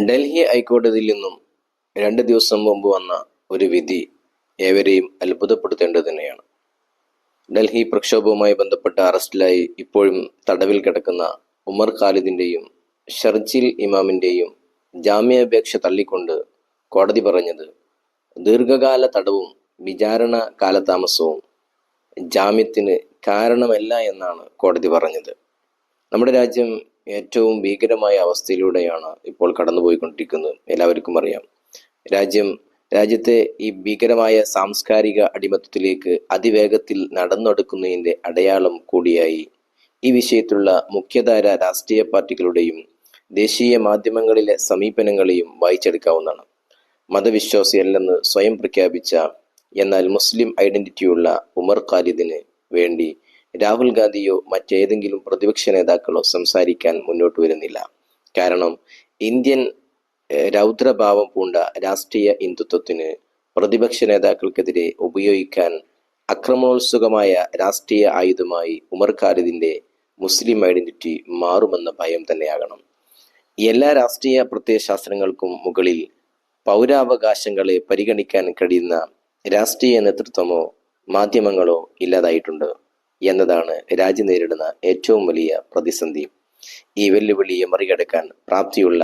ഡൽഹി ഹൈക്കോടതിയിൽ നിന്നും 2 ദിവസം മുമ്പ് വന്ന ഒരു വിധി ഏവരെയും അത്ഭുതപ്പെടുത്തേണ്ടത് തന്നെയാണ്. ഡൽഹി പ്രക്ഷോഭവുമായി ബന്ധപ്പെട്ട അറസ്റ്റിലായി ഇപ്പോഴും തടവിൽ കിടക്കുന്ന ഉമർ ഖാലിദിന്റെയും ഷർജിൽ ഇമാമിന്റെയും ജാമ്യാപേക്ഷ തള്ളിക്കൊണ്ട് കോടതി പറഞ്ഞത് ദീർഘകാല തടവും വിചാരണ കാലതാമസവും ജാമ്യത്തിന് കാരണമല്ല എന്നാണ് കോടതി പറഞ്ഞത്. നമ്മുടെ രാജ്യം ഏറ്റവും ഭീകരമായ അവസ്ഥയിലൂടെയാണ് ഇപ്പോൾ കടന്നുപോയിക്കൊണ്ടിരിക്കുന്നത്. എല്ലാവർക്കും അറിയാം. രാജ്യത്തെ ഈ ഭീകരമായ സാംസ്കാരിക അടിമത്തത്തിലേക്ക് അതിവേഗത്തിൽ നടന്നെടുക്കുന്നതിൻ്റെ അടയാളം കൂടിയായി ഈ വിഷയത്തിലുള്ള മുഖ്യധാര രാഷ്ട്രീയ പാർട്ടികളുടെയും ദേശീയ മാധ്യമങ്ങളിലെ സമീപനങ്ങളെയും വായിച്ചെടുക്കാവുന്നതാണ്. മതവിശ്വാസിയല്ലെന്ന് സ്വയം പ്രഖ്യാപിച്ച എന്നാൽ മുസ്ലിം ഐഡന്റിറ്റിയുള്ള ഉമർ ഖാലിദിന് വേണ്ടി രാഹുൽ ഗാന്ധിയോ മറ്റേതെങ്കിലും പ്രതിപക്ഷ നേതാക്കളോ സംസാരിക്കാൻ മുന്നോട്ട് വരുന്നില്ല. കാരണം ഇന്ത്യൻ രൗദ്രഭാവം പൂണ്ട രാഷ്ട്രീയ ഹിന്ദുത്വത്തിന് പ്രതിപക്ഷ നേതാക്കൾക്കെതിരെ ഉപയോഗിക്കാൻ അക്രമോത്സുകമായ രാഷ്ട്രീയ ആയുധമായി ഉമർ ഖാലിദിന്റെ മുസ്ലിം ഐഡന്റിറ്റി മാറുമെന്ന ഭയം തന്നെയാകണം. എല്ലാ രാഷ്ട്രീയ പ്രത്യയശാസ്ത്രങ്ങൾക്കും മുകളിൽ പൗരാവകാശങ്ങളെ പരിഗണിക്കാൻ കഴിയുന്ന രാഷ്ട്രീയ നേതൃത്വമോ മാധ്യമങ്ങളോ ഇല്ലാതായിട്ടുണ്ട് എന്നതാണ് രാജ്യം നേരിടുന്ന ഏറ്റവും വലിയ പ്രതിസന്ധി. ഈ വെല്ലുവിളിയെ മറികടക്കാൻ പ്രാപ്തിയുള്ള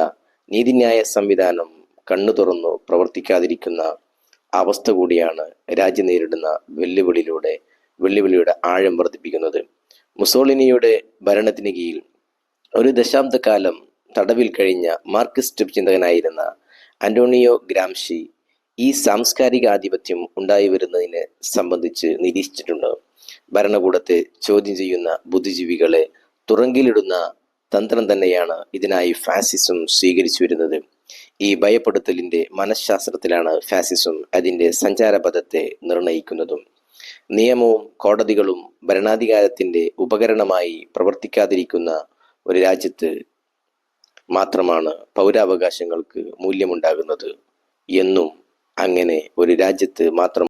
നീതിന്യായ സംവിധാനം കണ്ണു തുറന്നു പ്രവർത്തിക്കാതിരിക്കുന്ന അവസ്ഥ കൂടിയാണ് രാജ്യം നേരിടുന്ന വെല്ലുവിളിയുടെ ആഴം വർദ്ധിപ്പിക്കുന്നത്. മുസോളിനിയുടെ ഭരണത്തിന് കീഴിൽ ഒരു ദശാബ്ദക്കാലം തടവിൽ കഴിഞ്ഞ മാർക്സിസ്റ്റ് ചിന്തകനായിരുന്ന അന്റോണിയോ ഗ്രാംഷി ഈ സാംസ്കാരിക ആധിപത്യം ഉണ്ടായി വരുന്നതിനെ സംബന്ധിച്ച് നിരീക്ഷിച്ചിട്ടുണ്ട്. ഭരണകൂടത്തെ ചോദ്യം ചെയ്യുന്ന ബുദ്ധിജീവികളെ തുറങ്കിലിടുന്ന തന്ത്രം തന്നെയാണ് ഇതിനായി ഫാസിസം സ്വീകരിച്ചു വരുന്നത്. ഈ ഭയപ്പെടുത്തലിന്റെ മനഃശാസ്ത്രത്തിലാണ് ഫാസിസം അതിന്റെ സഞ്ചാരപഥത്തെ നിർണയിക്കുന്നതും. നിയമവും കോടതികളും ഭരണാധികാരത്തിന്റെ ഉപകരണമായി പ്രവർത്തിക്കാതിരിക്കുന്ന ഒരു രാജ്യത്ത് മാത്രമാണ് പൗരാവകാശങ്ങൾക്ക് മൂല്യമുണ്ടാകുന്നത് എന്നും അങ്ങനെ ഒരു രാജ്യത്ത് മാത്രം